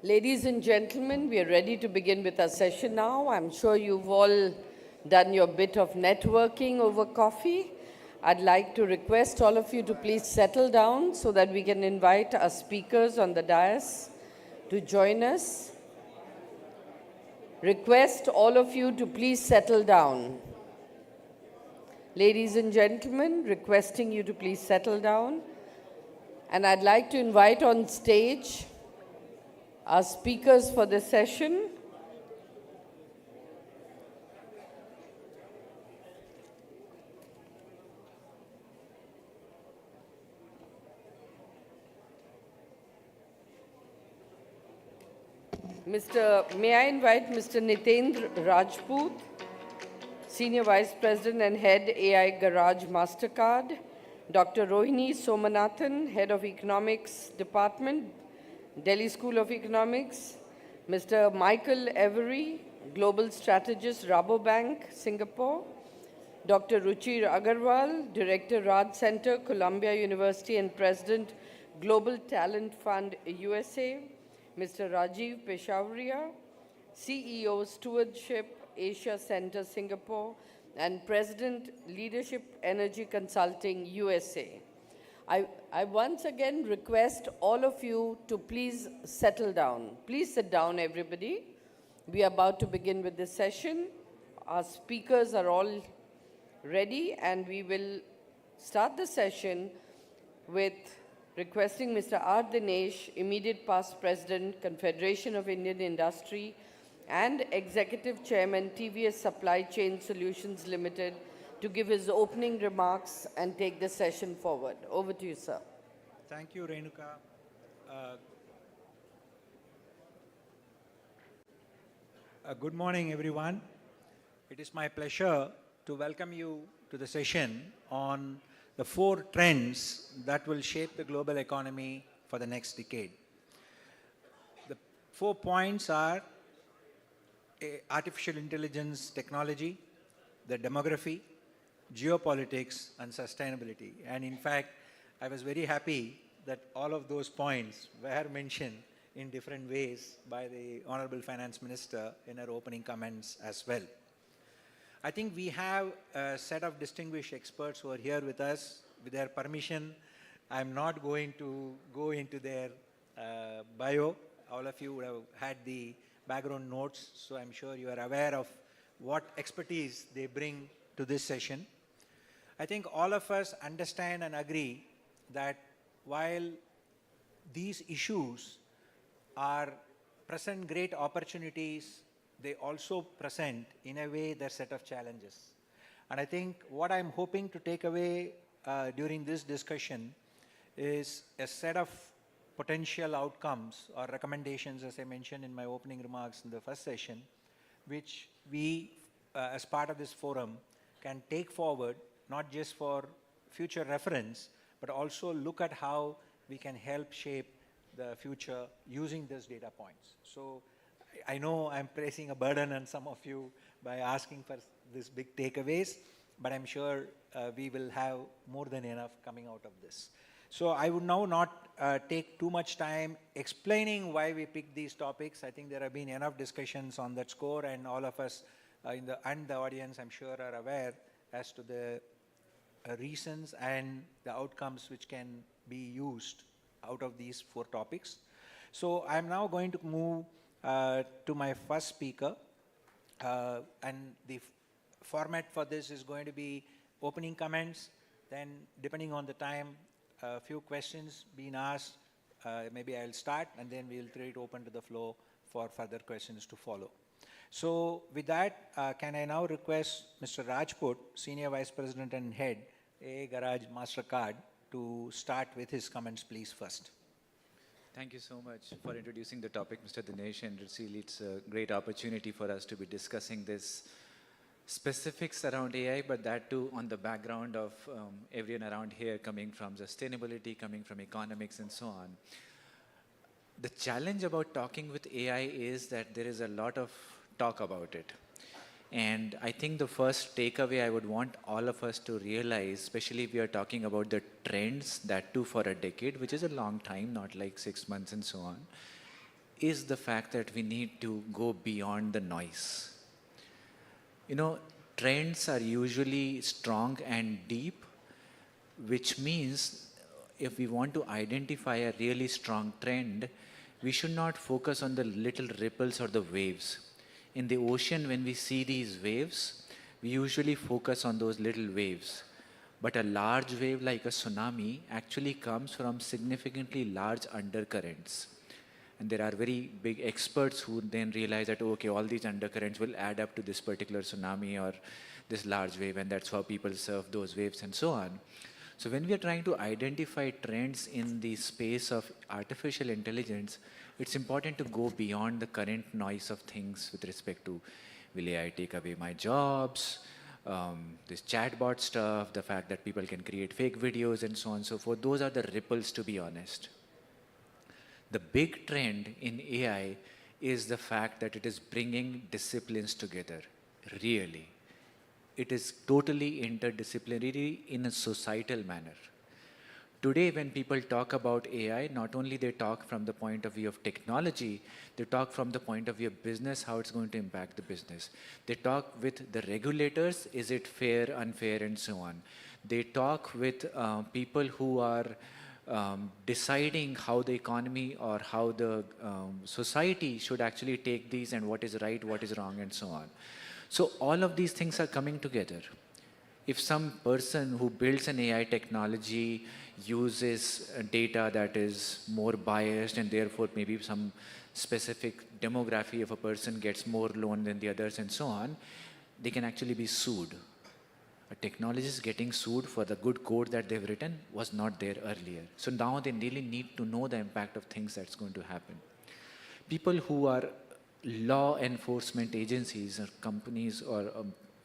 Ladies and gentlemen, we are ready to begin with our session now. I'm sure you've all done your bit of networking over coffee. I'd like to request all of you to please settle down so that we can invite our speakers on the dais to join us. Request all of you to please settle down. Ladies and gentlemen, requesting you to please settle down. And I'd like to invite on stage our speakers for the session. May I invite Mr. Nitendra Rajput, Senior Vice President and Head AI Garage MasterCard, Dr. Rohini Somanathan, Head of Economics Department, Delhi School of Economics, Mr. Michael Every, Global Strategist, Rabobank, Singapore, Dr. Ruchir Agarwal, Director, Raj Center, Columbia University and President, Global Talent Fund, USA, Mr. Rajiv Peshawria, CEO, Stewardship, Asia Center, Singapore, and President, Leadership Energy Consulting, USA. I once again request all of you to please settle down. Please sit down, everybody. We are about to begin with this session. Our speakers are all ready, and we will start the session with requesting Mr. R. Dinesh, immediate past President, Confederation of Indian Industry, and Executive Chairman, TVS Supply Chain Solutions Limited, to give his opening remarks and take the session forward. Over to you, sir. Thank you, Renuka. Good morning, everyone. It is my pleasure to welcome you to the session on the 4 trends that will shape the global economy for the next decade. The 4 points are artificial intelligence technology, the demography, geopolitics, and sustainability. And in fact, I was very happy that all of those points were mentioned in different ways by the Honorable Finance Minister in her opening comments as well. I think we have a set of distinguished experts who are here with us. With their permission, I'm not going to go into their bio. All of you would have had the background notes, so I'm sure you are aware of what expertise they bring to this session. I think all of us understand and agree that while these issues present great opportunities, they also present, in a way, their set of challenges. And I think what I'm hoping to take away during this discussion is a set of potential outcomes or recommendations, as I mentioned in my opening remarks in the first session, which we, as part of this forum, can take forward, not just for future reference, but also look at how we can help shape the future using these data points. So I know I'm placing a burden on some of you by asking for these big takeaways, but I'm sure we will have more than enough coming out of this. So I would now not take too much time explaining why we picked these topics. I think there have been enough discussions on that score, and all of us and the audience, I'm sure, are aware as to the reasons and the outcomes which can be used out of these 4 topics. So I'm now going to move to my first speaker, and the format for this is going to be opening comments, then depending on the time, a few questions being asked. Maybe I'll start, and then we'll throw it open to the floor for further questions to follow. So with that, can I now request Mr. Rajput, Senior Vice President and Head, AI Garage MasterCard, to start with his comments, please, first. Thank you so much for introducing the topic, Mr. Dinesh, and it's a great opportunity for us to be discussing this specifics around AI, but that too on the background of everyone around here coming from sustainability, coming from economics, and so on. The challenge about talking with AI is that there is a lot of talk about it. And I think the first takeaway I would want all of us to realize, especially if we are talking about the trends, that too for a decade, which is a long time, not like 6 months and so on, is the fact that we need to go beyond the noise. You know, trends are usually strong and deep, which means if we want to identify a really strong trend, we should not focus on the little ripples or the waves. In the ocean, when we see these waves, we usually focus on those little waves. But a large wave like a tsunami actually comes from significantly large undercurrents. And there are very big experts who then realize that, okay, all these undercurrents will add up to this particular tsunami or this large wave, and that's how people surf those waves and so on. So when we are trying to identify trends in the space of artificial intelligence, it's important to go beyond the current noise of things with respect to, will AI take away my jobs, this chatbot stuff, the fact that people can create fake videos and so on and so forth. Those are the ripples, to be honest. The big trend in AI is the fact that it is bringing disciplines together, really. It is totally interdisciplinary in a societal manner. Today, when people talk about AI, not only they talk from the point of view of technology, they talk from the point of view of business, how it's going to impact the business. They talk with the regulators, is it fair, unfair, and so on. They talk with people who are deciding how the economy or how the society should actually take these and what is right, what is wrong, and so on. So all of these things are coming together. If some person who builds an AI technology uses data that is more biased and therefore maybe some specific demography of a person gets more loan than the others and so on, they can actually be sued. A technologist getting sued for the good code that they've written was not there earlier. So now they really need to know the impact of things that's going to happen. People who are law enforcement agencies or companies or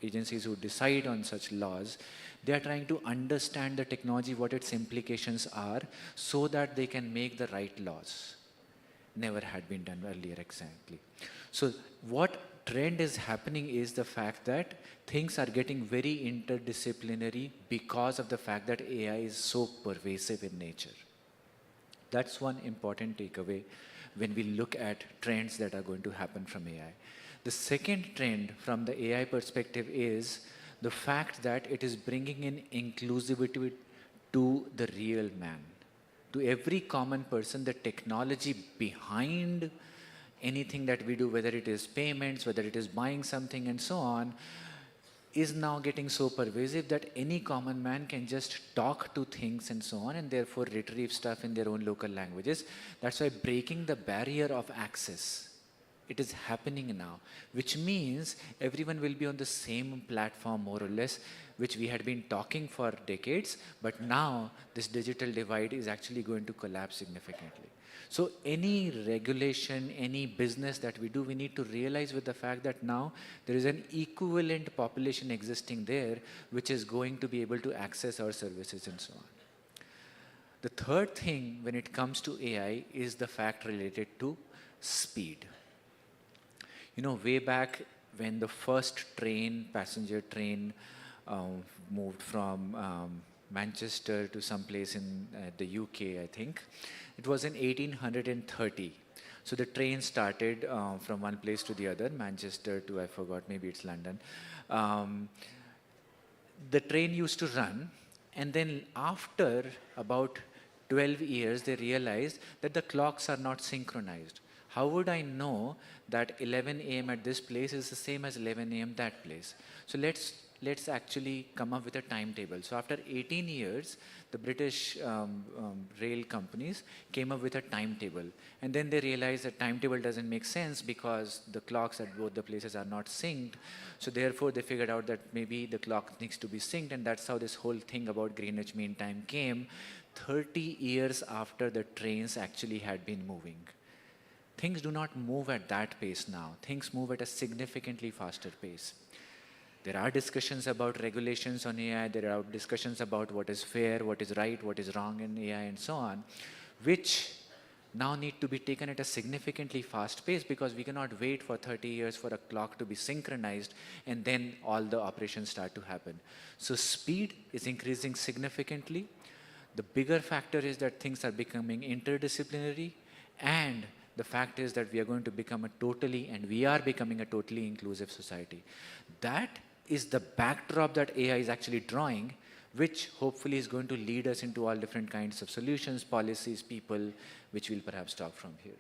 agencies who decide on such laws, they are trying to understand the technology, what its implications are, so that they can make the right laws. Never had been done earlier, exactly. So what trend is happening is the fact that things are getting very interdisciplinary because of the fact that AI is so pervasive in nature. That's one important takeaway when we look at trends that are going to happen from AI. The second trend from the AI perspective is the fact that it is bringing in inclusivity to the real man. To every common person, the technology behind anything that we do, whether it is payments, whether it is buying something and so on, is now getting so pervasive that any common man can just talk to things and so on and therefore retrieve stuff in their own local languages. That's why breaking the barrier of access, it is happening now, which means everyone will be on the same platform more or less, which we had been talking for decades, but now this digital divide is actually going to collapse significantly. So any regulation, any business that we do, we need to realize with the fact that now there is an equivalent population existing there, which is going to be able to access our services and so on. The third thing when it comes to AI is the fact related to speed. You know, way back when the first train, passenger train, moved from Manchester to some place in the UK, I think, it was in 1830. So the train started from one place to the other, Manchester to, I forgot, maybe it's London. The train used to run, and then after about 12 years, they realized that the clocks are not synchronized. How would I know that 11 a.m. at this place is the same as 11 a.m. that place? So let's actually come up with a timetable. So after 18 years, the British rail companies came up with a timetable. And then they realized that timetable doesn't make sense because the clocks at both the places are not synced. So therefore, they figured out that maybe the clock needs to be synced, and that's how this whole thing about Greenwich Mean Time came 30 years after the trains actually had been moving. Things do not move at that pace now. Things move at a significantly faster pace. There are discussions about regulations on AI, there are discussions about what is fair, what is right, what is wrong in AI and so on, which now need to be taken at a significantly fast pace because we cannot wait for 30 years for a clock to be synchronized and then all the operations start to happen. So speed is increasing significantly. The bigger factor is that things are becoming interdisciplinary and the fact is that we are going to become a totally, and we are becoming a totally inclusive society. That is the backdrop that AI is actually drawing, which hopefully is going to lead us into all different kinds of solutions, policies, people, which we'll perhaps talk from here.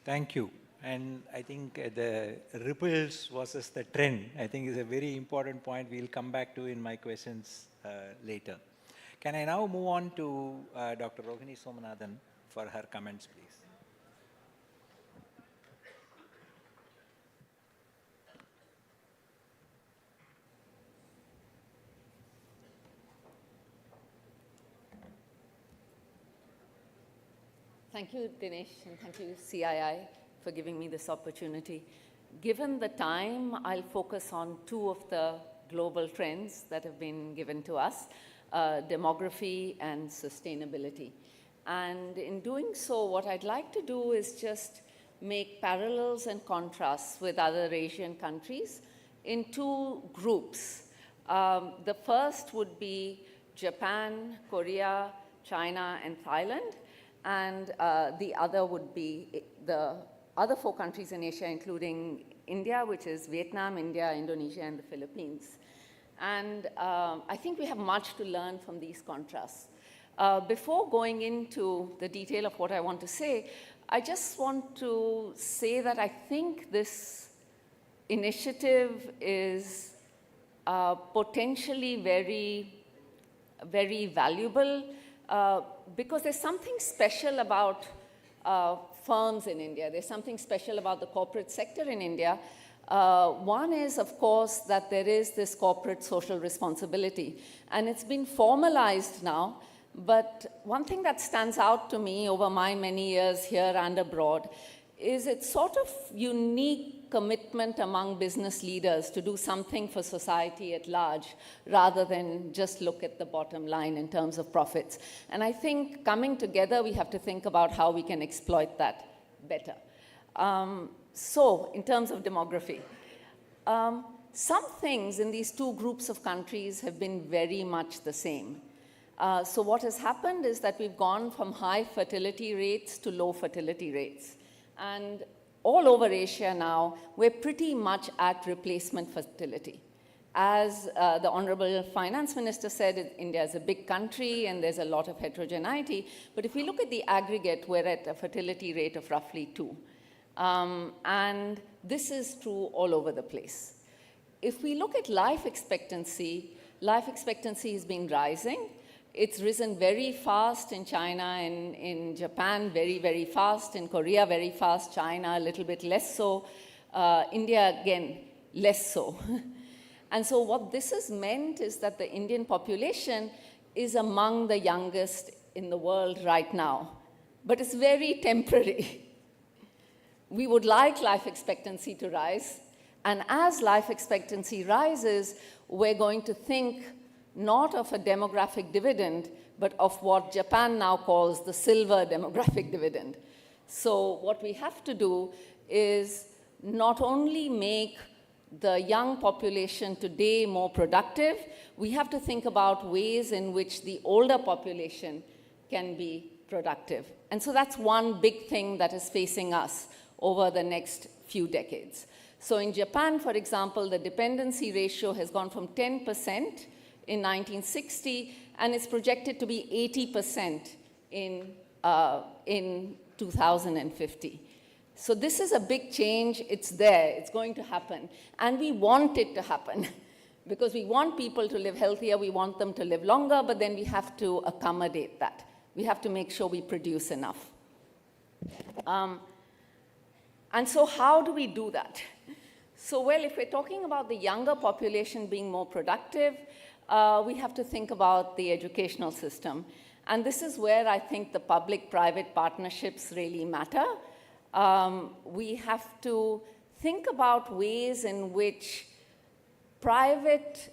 Thank you. And I think the ripples versus the trend, I think is a very important point we'll come back to in my questions later. Can I now move on to Dr. Rohini Somanathan for her comments, please? Thank you, Dinesh, and thank you, CII, for giving me this opportunity. Given the time, I'll focus on two of the global trends that have been given to us, demography and sustainability. And in doing so, what I'd like to do is just make parallels and contrasts with other Asian countries in two groups. The first would be Japan, Korea, China, and Thailand. And the other would be the other four countries in Asia, including India, which is Vietnam, India, Indonesia, and the Philippines. And I think we have much to learn from these contrasts. Before going into the detail of what I want to say, I just want to say that I think this initiative is potentially very, very valuable. Because there's something special about firms in India. There's something special about the corporate sector in India. One is, of course, that there is this corporate social responsibility. And it's been formalized now. But one thing that stands out to me over my many years here and abroad is its sort of unique commitment among business leaders to do something for society at large, rather than just look at the bottom line in terms of profits. And I think coming together, we have to think about how we can exploit that better. So, in terms of demography, some things in these two groups of countries have been very much the same. So what has happened is that we've gone from high fertility rates to low fertility rates. And all over Asia now, we're pretty much at replacement fertility. As the Honorable Finance Minister said, India is a big country and there's a lot of heterogeneity. But if we look at the aggregate, we're at a fertility rate of roughly 2. And this is true all over the place. If we look at life expectancy has been rising. It's risen very fast in China and in Japan, very, very fast. In Korea, very fast. China, a little bit less so. India, again, less so. And so what this has meant is that the Indian population is among the youngest in the world right now. But it's very temporary. We would like life expectancy to rise. And as life expectancy rises, we're going to think not of a demographic dividend, but of what Japan now calls the silver demographic dividend. So what we have to do is not only make the young population today more productive, we have to think about ways in which the older population can be productive. And so that's one big thing that is facing us over the next few decades. So in Japan, for example, the dependency ratio has gone from 10% in 1960, and it's projected to be 80% in 2050. So this is a big change. It's there. It's going to happen. And we want it to happen because we want people to live healthier. We want them to live longer, but then we have to accommodate that. We have to make sure we produce enough. And so how do we do that? So, well, if we're talking about the younger population being more productive, we have to think about the educational system. And this is where I think the public-private partnerships really matter. We have to think about ways in which private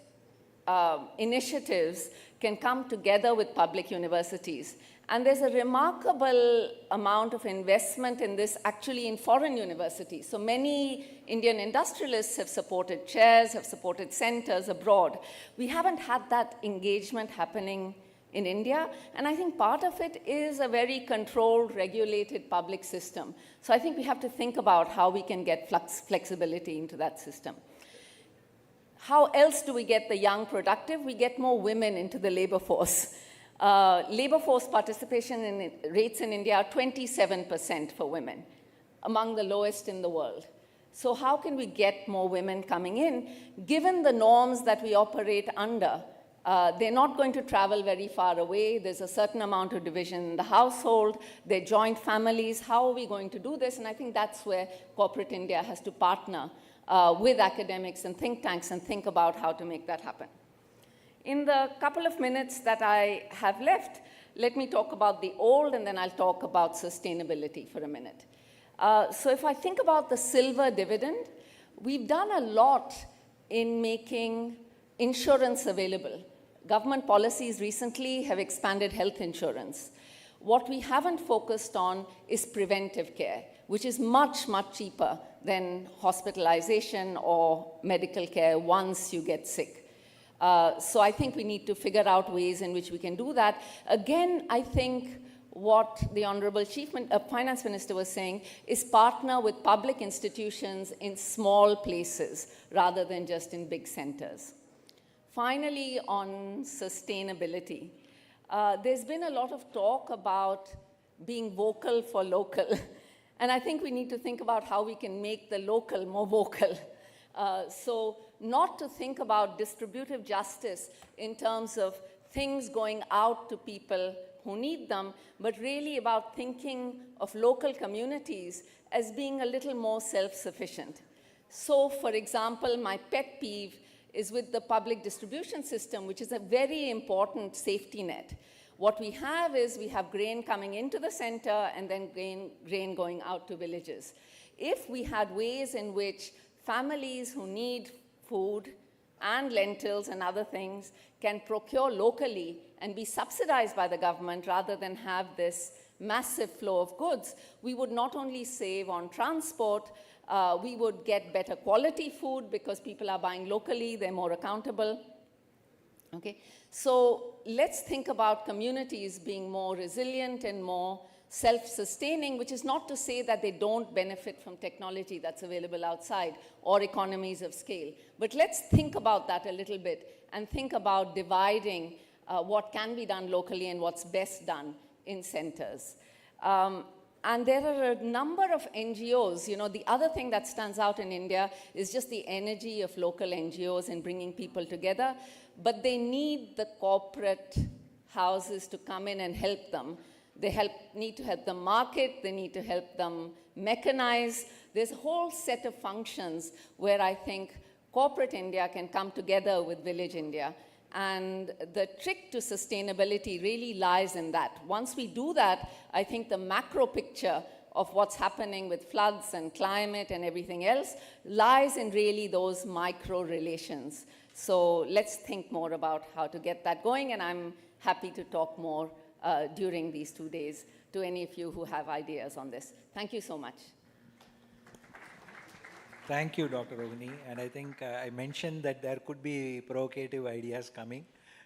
initiatives can come together with public universities. And there's a remarkable amount of investment in this actually in foreign universities. So many Indian industrialists have supported chairs, have supported centers abroad. We haven't had that engagement happening in India. And I think part of it is a very controlled, regulated public system. So I think we have to think about how we can get flexibility into that system. How else do we get the young productive? We get more women into the labor force. Labor force participation rates in India are 27% for women, among the lowest in the world. So how can we get more women coming in? Given the norms that we operate under, they're not going to travel very far away. There's a certain amount of division in the household. They're joint families. How are we going to do this? And I think that's where corporate India has to partner with academics and think tanks and think about how to make that happen. In the couple of minutes that I have left, let me talk about the old, and then I'll talk about sustainability for a minute. So if I think about the silver dividend, we've done a lot in making insurance available. Government policies recently have expanded health insurance. What we haven't focused on is preventive care, which is much, much cheaper than hospitalization or medical care once you get sick. So I think we need to figure out ways in which we can do that. Again, I think what the Honorable Finance Minister was saying is partner with public institutions in small places rather than just in big centers. Finally, on sustainability, there's been a lot of talk about being vocal for local. And I think we need to think about how we can make the local more vocal. So not to think about distributive justice in terms of things going out to people who need them, but really about thinking of local communities as being a little more self-sufficient. So, for example, my pet peeve is with the public distribution system, which is a very important safety net. What we have is we have grain coming into the center and then grain going out to villages. If we had ways in which families who need food and lentils and other things can procure locally and be subsidized by the government rather than have this massive flow of goods, we would not only save on transport, we would get better quality food because people are buying locally, they're more accountable. Okay, so let's think about communities being more resilient and more self-sustaining, which is not to say that they don't benefit from technology that's available outside or economies of scale. But let's think about that a little bit and think about dividing what can be done locally and what's best done in centers. And there are a number of NGOs. You know, the other thing that stands out in India is just the energy of local NGOs in bringing people together. But they need the corporate houses to come in and help them. They need to help them market. They need to help them mechanize. There's a whole set of functions where I think corporate India can come together with village India. And the trick to sustainability really lies in that. Once we do that, I think the macro picture of what's happening with floods and climate and everything else lies in really those micro relations. So let's think more about how to get that going, and I'm happy to talk more during these 2 days to any of you who have ideas on this. Thank you so much. Thank you, Dr. Rohini. And I think I mentioned that there could be provocative ideas coming,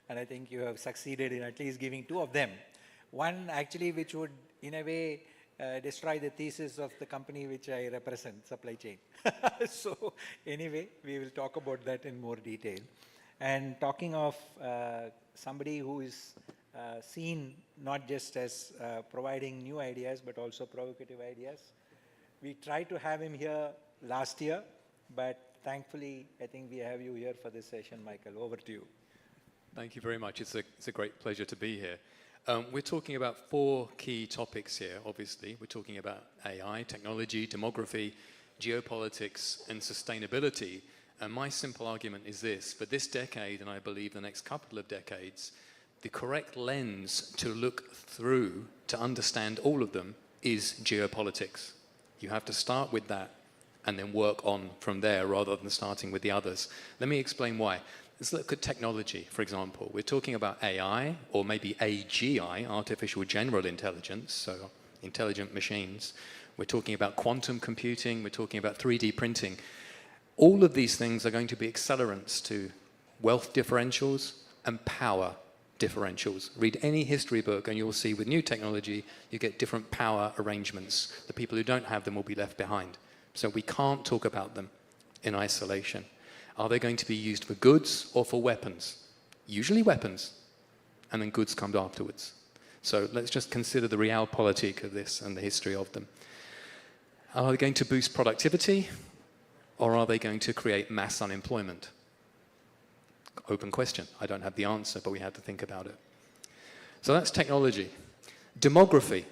and I think you have succeeded in at least giving 2 of them. One actually which would, in a way, destroy the thesis of the company which I represent, supply chain. So anyway, we will talk about that in more detail. And talking of somebody who is seen not just as providing new ideas, but also provocative ideas, we tried to have him here last year, but thankfully, I think we have you here for this session. Michael, over to you. Thank you very much. It's a great pleasure to be here. We're talking about 4 key topics here, obviously. We're talking about AI, technology, demography, geopolitics, and sustainability. And my simple argument is this: for this decade, and I believe the next couple of decades, the correct lens to look through to understand all of them is geopolitics. You have to start with that and then work on from there rather than starting with the others. Let me explain why. Let's look at technology, for example. We're talking about AI, or maybe AGI, artificial general intelligence, so intelligent machines. We're talking about quantum computing. We're talking about 3D printing. All of these things are going to be accelerants to wealth differentials and power differentials. Read any history book and you'll see with new technology, you get different power arrangements. The people who don't have them will be left behind. So we can't talk about them in isolation. Are they going to be used for goods or for weapons? Usually weapons, and then goods come afterwards. So let's just consider the realpolitik of this and the history of them. Are they going to boost productivity, or are they going to create mass unemployment? Open question. I don't have the answer, but we have to think about it. So that's technology. Demography.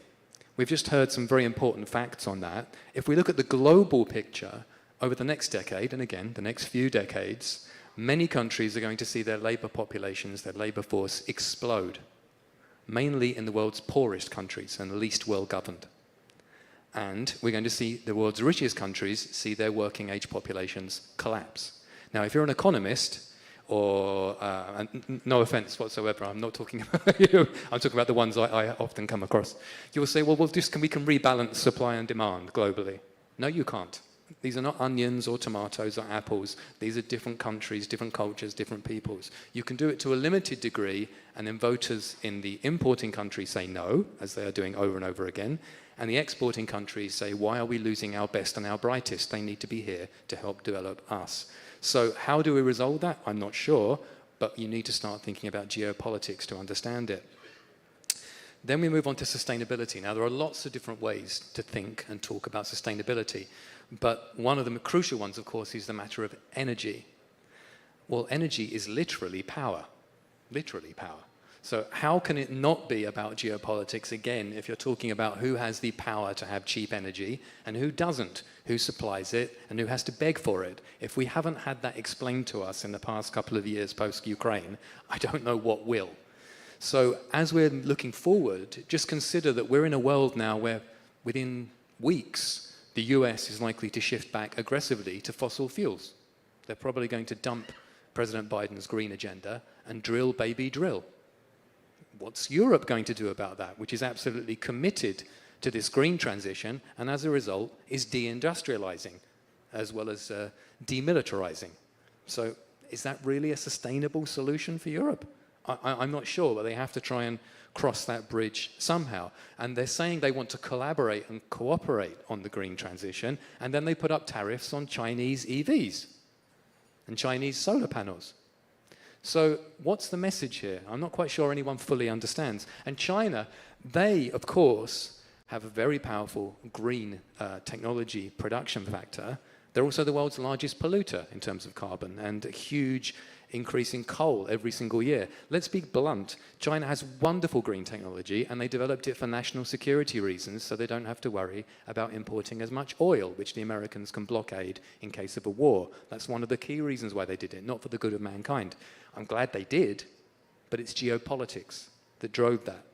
We've just heard some very important facts on that. If we look at the global picture, over the next decade, and again, the next few decades, many countries are going to see their labor populations, their labor force explode, mainly in the world's poorest countries and least well-governed. And we're going to see the world's richest countries see their working age populations collapse. Now, if you're an economist, or, and no offense whatsoever, I'm not talking about you, I'm talking about the ones I often come across. You'll say, well, we can rebalance supply and demand globally. No, you can't. These are not onions or tomatoes or apples. These are different countries, different cultures, different peoples. You can do it to a limited degree, and then voters in the importing countries say no, as they are doing over and over again, and the exporting countries say, why are we losing our best and our brightest? They need to be here to help develop us. So how do we resolve that? I'm not sure, but you need to start thinking about geopolitics to understand it. Then we move on to sustainability. Now, there are lots of different ways to think and talk about sustainability, but one of the crucial ones, of course, is the matter of energy. Well, energy is literally power, literally power. So how can it not be about geopolitics, again, if you're talking about who has the power to have cheap energy and who doesn't, who supplies it and who has to beg for it? If we haven't had that explained to us in the past couple of years post-Ukraine, I don't know what will. So as we're looking forward, just consider that we're in a world now where within weeks, the US is likely to shift back aggressively to fossil fuels. They're probably going to dump President Biden's green agenda and drill, baby, drill. What's Europe going to do about that, which is absolutely committed to this green transition and as a result is deindustrializing as well as demilitarizing? So is that really a sustainable solution for Europe? I'm not sure, but they have to try and cross that bridge somehow. And they're saying they want to collaborate and cooperate on the green transition, and then they put up tariffs on Chinese EVs and Chinese solar panels. So what's the message here? I'm not quite sure anyone fully understands. And China, they, of course, have a very powerful green technology production factor. They're also the world's largest polluter in terms of carbon and a huge increase in coal every single year. Let's be blunt. China has wonderful green technology and they developed it for national security reasons so they don't have to worry about importing as much oil, which the Americans can blockade in case of a war. That's one of the key reasons why they did it, not for the good of mankind. I'm glad they did, but it's geopolitics that drove that.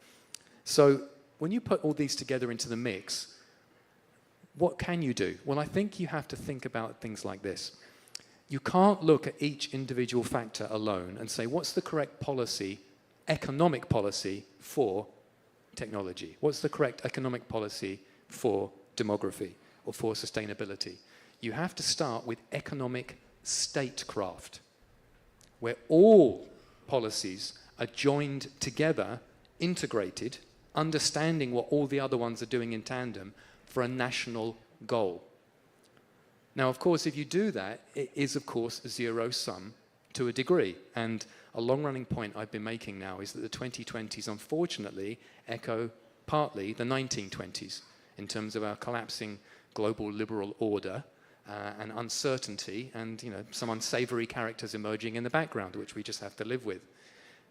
So when you put all these together into the mix, what can you do? Well, I think you have to think about things like this. You can't look at each individual factor alone and say, what's the correct policy, economic policy for technology? What's the correct economic policy for demography or for sustainability? You have to start with economic statecraft, where all policies are joined together, integrated, understanding what all the other ones are doing in tandem for a national goal. Now, of course, if you do that, it is, of course, a zero-sum to a degree. And a long-running point I've been making now is that the 2020s, unfortunately, echo partly the 1920s in terms of our collapsing global liberal order and uncertainty and, you know, some unsavory characters emerging in the background, which we just have to live with.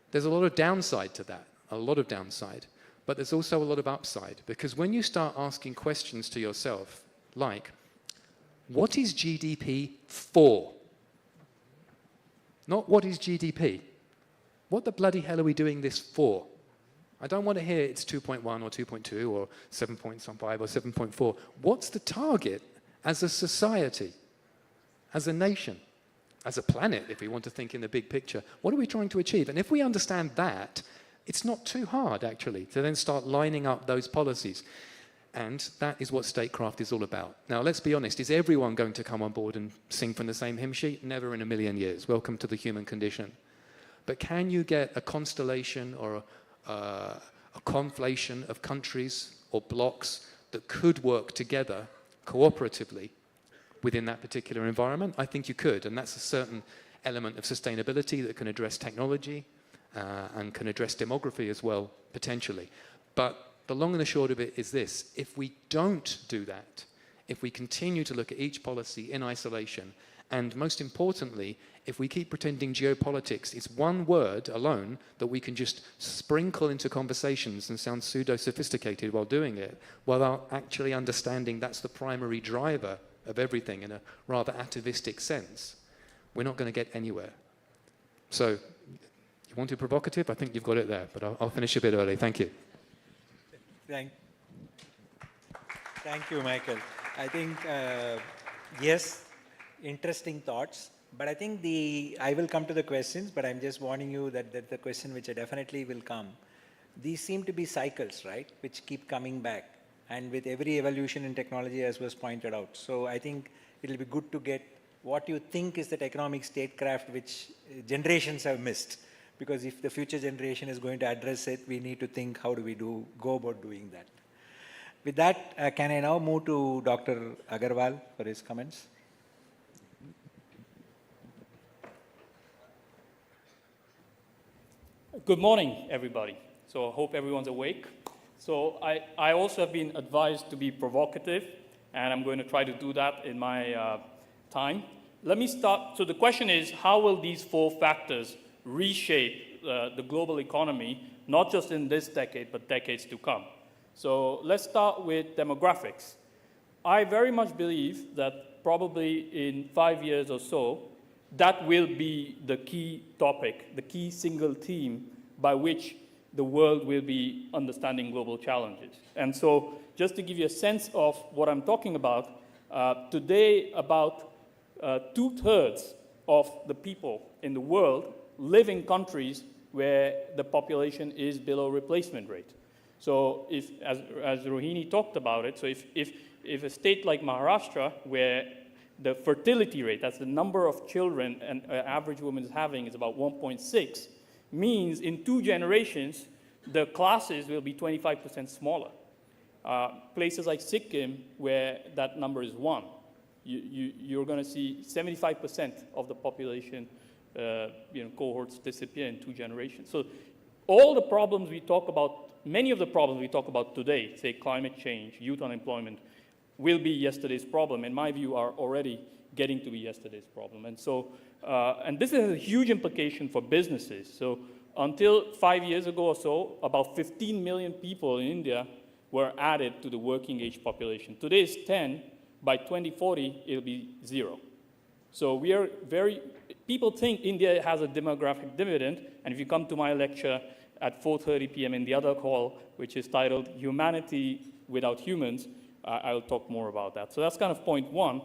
There's a lot of downside to that, a lot of downside. But there's also a lot of upside, because when you start asking questions to yourself, like, what is GDP for? Not what is GDP. What the bloody hell are we doing this for? I don't want to hear it's 2.1 or 2.2 or 7.5 or 7.4. What's the target as a society, as a nation, as a planet, if we want to think in the big picture? What are we trying to achieve? And if we understand that, it's not too hard, actually, to then start lining up those policies. And that is what statecraft is all about. Now, let's be honest, is everyone going to come on board and sing from the same hymn sheet? Never in a million years. Welcome to the human condition. But can you get a constellation or a conflation of countries or blocks that could work together cooperatively within that particular environment? I think you could, and that's a certain element of sustainability that can address technology and can address demography as well, potentially. But the long and the short of it is this: if we don't do that, if we continue to look at each policy in isolation, and most importantly, if we keep pretending geopolitics is one word alone that we can just sprinkle into conversations and sound pseudo-sophisticated while doing it, without actually understanding that's the primary driver of everything in a rather atavistic sense, we're not going to get anywhere. So, you want to be provocative? I think you've got it there, but I'll finish a bit early. Thank you. Thank you, Michael. I think, yes, interesting thoughts, but I think I will come to the questions, but I'm just warning you that the question which definitely will come. These seem to be cycles, right, which keep coming back, and with every evolution in technology, as was pointed out. So I think it'll be good to get what you think is that economic statecraft which generations have missed, because if the future generation is going to address it, we need to think how do we go about doing that. With that, can I now move to Dr. Agarwal for his comments? Good morning, everybody. So I hope everyone's awake. So I also have been advised to be provocative, and I'm going to try to do that in my time. Let me start. So the question is, how will these four factors reshape the global economy, not just in this decade, but decades to come? So let's start with demographics. I very much believe that probably in 5 years or so, that will be the key topic, the key single theme by which the world will be understanding global challenges. And so just to give you a sense of what I'm talking about, today about 2/3 of the people in the world live in countries where the population is below replacement rate. So if, as Rohini talked about it, so if a state like Maharashtra, where the fertility rate, that's the number of children an average woman is having, is about 1.6, means in 2 generations, the classes will be 25% smaller. Places like Sikkim, where that number is 1, you're going to see 75% of the population cohorts disappear in 2 generations. So all the problems we talk about, many of the problems we talk about today, say climate change, youth unemployment, will be yesterday's problem, in my view, are already getting to be yesterday's problem. And so, and this is a huge implication for businesses. So until 5 years ago or so, about 15 million people in India were added to the working age population. Today is 10. By 2040, it'll be 0. So we are people think India has a demographic dividend, and if you come to my lecture at 4:30 p.m. in the other hall, which is titled Humanity Without Humans, I'll talk more about that. So that's kind of point 1.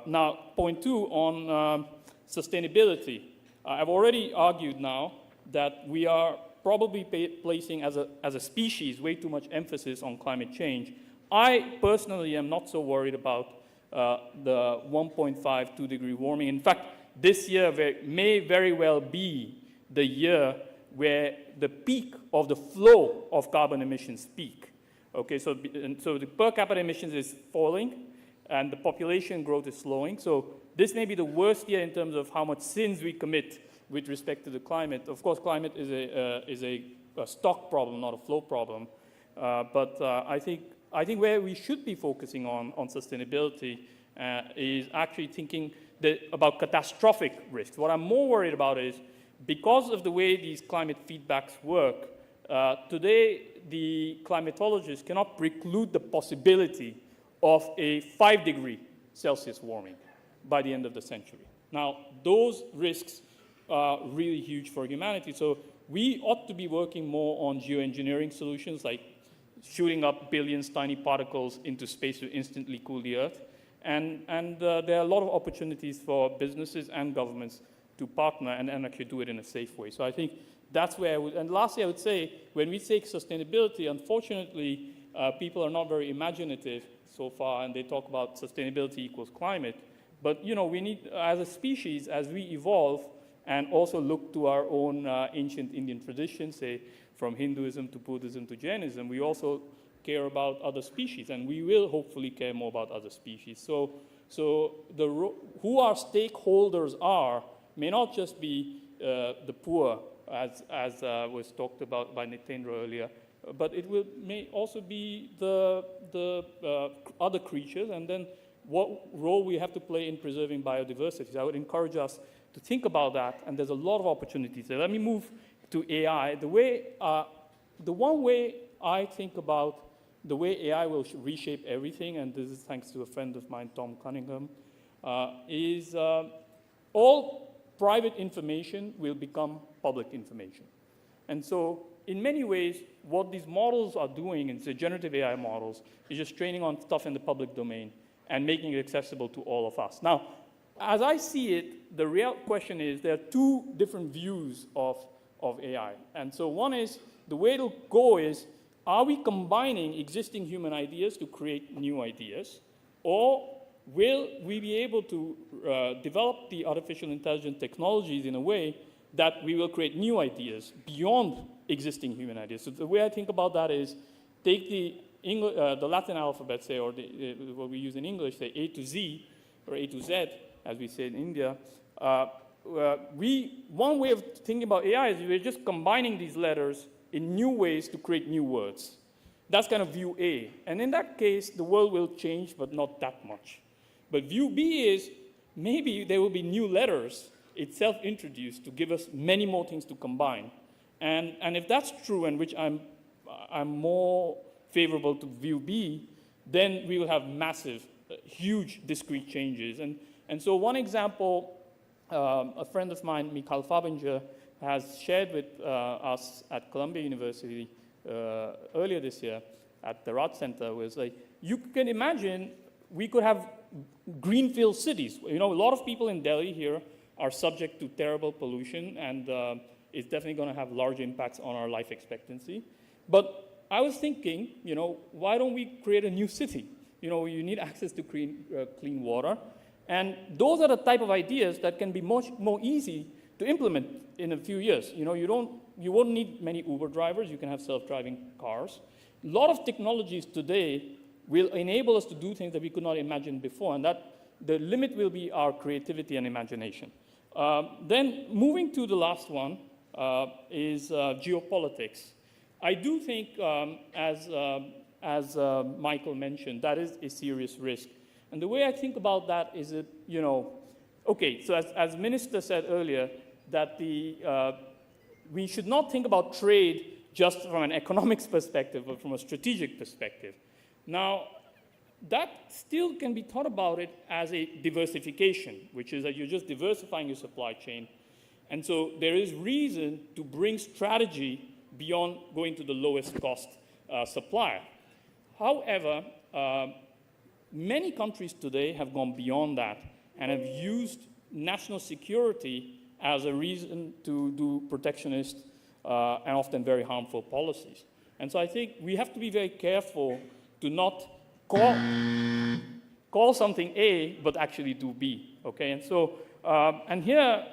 Now, point 2 on sustainability. I've already argued now that we are probably placing, as a species, way too much emphasis on climate change. I personally am not so worried about the 1.5, 2 degree warming. In fact, this year may very well be the year where the peak of the flow of carbon emissions peak. Okay, so the per capita emissions is falling, and the population growth is slowing. So this may be the worst year in terms of how much sins we commit with respect to the climate. Of course, climate is a stock problem, not a flow problem. But I think where we should be focusing on sustainability is actually thinking about catastrophic risks. What I'm more worried about is, because of the way these climate feedbacks work, today the climatologists cannot preclude the possibility of a 5 degree Celsius warming by the end of the century. Now, those risks are really huge for humanity. So we ought to be working more on geoengineering solutions, like shooting up billions tiny particles into space to instantly cool the Earth. And there are a lot of opportunities for businesses and governments to partner and actually do it in a safe way. So I think that's where I would, and lastly, I would say, when we take sustainability, unfortunately, people are not very imaginative so far, and they talk about sustainability equals climate. But, we need, as a species, as we evolve, and also look to our own ancient Indian traditions, say from Hinduism to Buddhism to Jainism. We also care about other species, and we will hopefully care more about other species. So who our stakeholders are may not just be the poor, as was talked about by Nitendra earlier, but may also be the other creatures, and then what role we have to play in preserving biodiversity. So I would encourage us to think about that, and there's a lot of opportunities there. Let me move to AI. The one way I think about the way AI will reshape everything, and this is thanks to a friend of mine, Tom Cunningham, is all private information will become public information. And so in many ways, what these models are doing, and the generative AI models, is just training on stuff in the public domain and making it accessible to all of us. Now, as I see it, the real question is there are two different views of AI. And so one is, the way it'll go is, are we combining existing human ideas to create new ideas? Or will we be able to develop the artificial intelligence technologies in a way that we will create new ideas beyond existing human ideas? So the way I think about that is, take the Latin alphabet, say, or what we use in English, say A to Z, or A to Z, as we say in India. One way of thinking about AI is we're just combining these letters in new ways to create new words. That's kind of view A. And in that case, the world will change, but not that much. But view B is, maybe there will be new letters itself introduced to give us many more things to combine. And if that's true, and which I'm more favorable to view B, then we will have massive, huge discrete changes. And so one example, a friend of mine, Michael Fabinger, has shared with us at Columbia University earlier this year at the Raj Center, was like, you can imagine we could have greenfield cities. You know, a lot of people in Delhi here are subject to terrible pollution, and it's definitely going to have large impacts on our life expectancy. But I was thinking, you know, why don't we create a new city? You know, you need access to clean water. And those are the type of ideas that can be much more easy to implement in a few years. You know, you won't need many Uber drivers. You can have self-driving cars. A lot of technologies today will enable us to do things that we could not imagine before, and that the limit will be our creativity and imagination. Then moving to the last one is geopolitics. I do think, as Michael mentioned, that is a serious risk. And the way I think about that is that, you know, okay, so as Minister said earlier, that we should not think about trade just from an economics perspective, but from a strategic perspective. Now, that still can be thought about it as a diversification, which is that you're just diversifying your supply chain. And so there is reason to bring strategy beyond going to the lowest cost supplier. However, many countries today have gone beyond that and have used national security as a reason to do protectionist and often very harmful policies. And so I think we have to be very careful to not call something A, but actually do B, okay? And so, and here,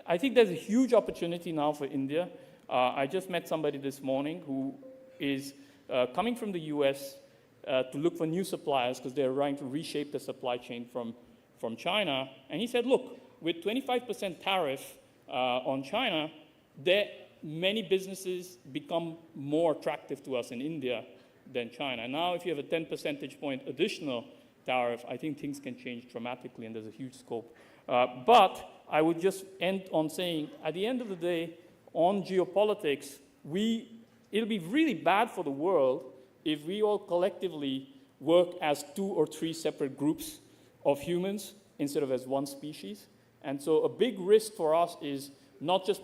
I think there's a huge opportunity now for India. I just met somebody this morning who is coming from the US to look for new suppliers because they're trying to reshape the supply chain from China. And he said, look, with 25% tariff on China, many businesses become more attractive to us in India than China. Now, if you have a 10 percentage point additional tariff, I think things can change dramatically, and there's a huge scope. But I would just end on saying, at the end of the day, on geopolitics, it'll be really bad for the world if we all collectively work as 2 or 3 separate groups of humans instead of as one species. And so a big risk for us is not just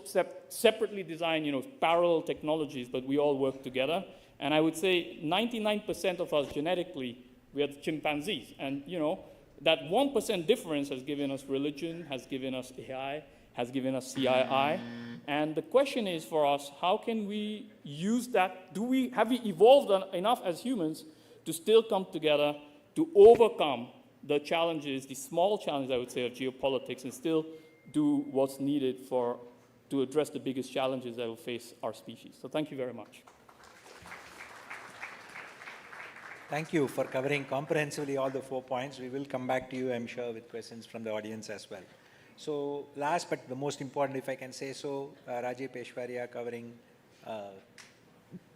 separately design, you know, parallel technologies, but we all work together. And I would say 99% of us genetically, we are chimpanzees. And, you know, that 1% difference has given us religion, has given us AI, has given us CII. And the question is for us, how can we use that? Have we evolved enough as humans to still come together to overcome the challenges, the small challenges, I would say, of geopolitics, and still do what's needed to address the biggest challenges that will face our species. So thank you very much. Thank you for covering comprehensively all the 4 points. We will come back to you, I'm sure, with questions from the audience as well. So last but the most important, if I can say so, Rajeev Peshwaria covering,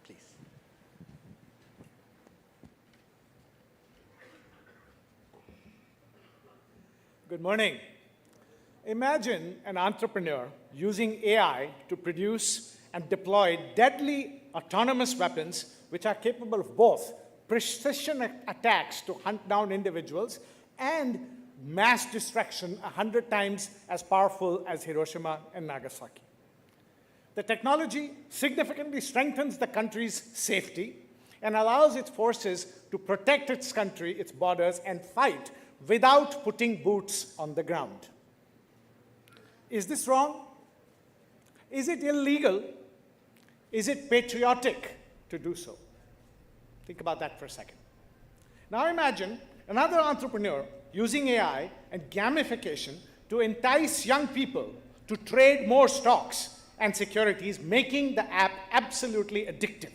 please. Good morning. Imagine an entrepreneur using AI to produce and deploy deadly autonomous weapons which are capable of both precision attacks to hunt down individuals and mass destruction 100 times as powerful as Hiroshima and Nagasaki. The technology significantly strengthens the country's safety and allows its forces to protect its country, its borders, and fight without putting boots on the ground. Is this wrong? Is it illegal? Is it patriotic to do so? Think about that for a second. Now imagine another entrepreneur using AI and gamification to entice young people to trade more stocks and securities, making the app absolutely addictive.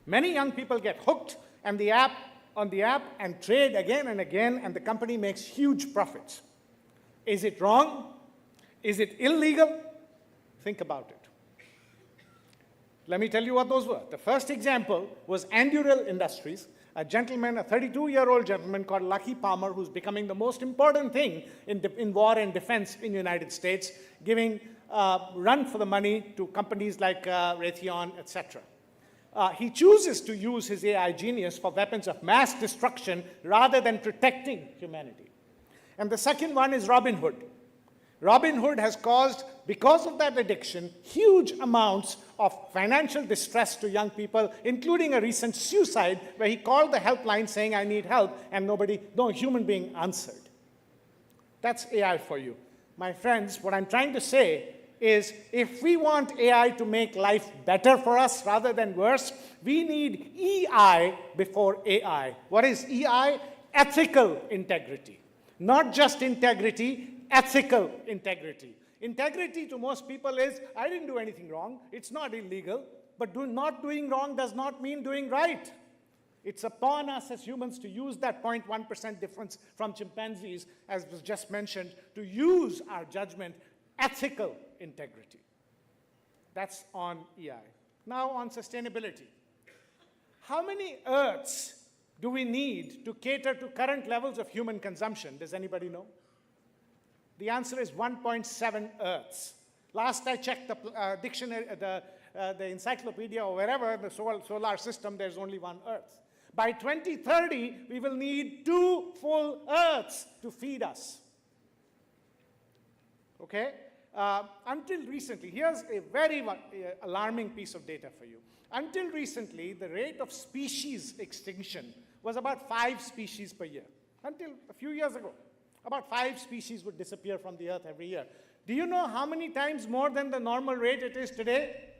Many young people get hooked on the app and trade again and again, and the company makes huge profits. Is it wrong? Is it illegal? Think about it. Let me tell you what those were. The first example was Anduril Industries, a gentleman, a 32-year-old gentleman called Lucky Palmer, who's becoming the most important thing in war and defense in the United States, giving run for the money to companies like Raytheon, etc. He chooses to use his AI genius for weapons of mass destruction rather than protecting humanity. And the second one is Robinhood. Robinhood has caused, because of that addiction, huge amounts of financial distress to young people, including a recent suicide where he called the helpline saying, "I need help," and no human being answered. That's AI for you. My friends, what I'm trying to say is if we want AI to make life better for us rather than worse, we need EI before AI. What is EI? Ethical integrity. Not just integrity, ethical integrity. Integrity to most people is, I didn't do anything wrong. It's not illegal. But not doing wrong does not mean doing right. It's upon us as humans to use that 0.1% difference from chimpanzees, as was just mentioned, to use our judgment, ethical integrity. That's on EI. Now on sustainability. How many Earths do we need to cater to current levels of human consumption? Does anybody know? The answer is 1.7 Earths. Last I checked the dictionary, the encyclopedia or wherever, the solar system, there's only one Earth. By 2030, we will need 2 full Earths to feed us. Okay? Until recently, here's a very alarming piece of data for you. Until recently, the rate of species extinction was about 5 species per year. Until a few years ago, about 5 species would disappear from the Earth every year. Do you know how many times more than the normal rate it is today?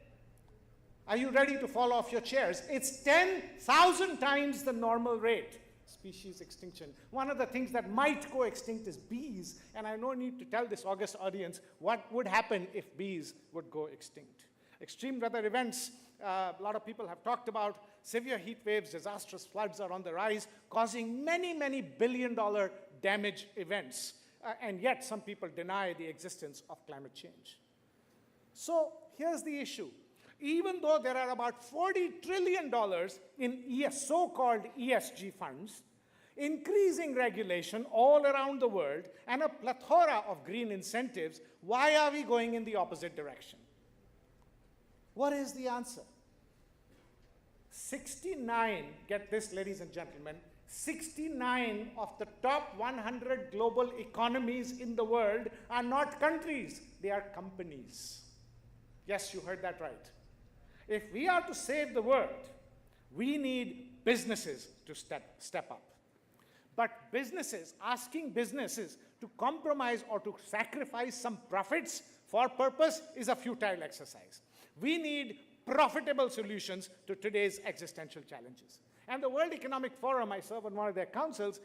Are you ready to fall off your chairs? It's 10,000 times the normal rate. Species extinction. One of the things that might go extinct is bees, and I no need to tell this august audience what would happen if bees would go extinct. Extreme weather events, a lot of people have talked about. Severe heat waves, disastrous floods are on the rise, causing many, many billion-dollar damage events. And yet some people deny the existence of climate change. So here's the issue. Even though there are about $40 trillion in so-called ESG funds, increasing regulation all around the world, and a plethora of green incentives, why are we going in the opposite direction? What is the answer? 69, get this, ladies and gentlemen, 69 of the top 100 global economies in the world are not countries, they are companies. Yes, you heard that right. If we are to save the world, we need businesses to step up. But asking businesses to compromise or to sacrifice some profits for purpose is a futile exercise. We need profitable solutions to today's existential challenges. And the World Economic Forum, I serve on one of their councils,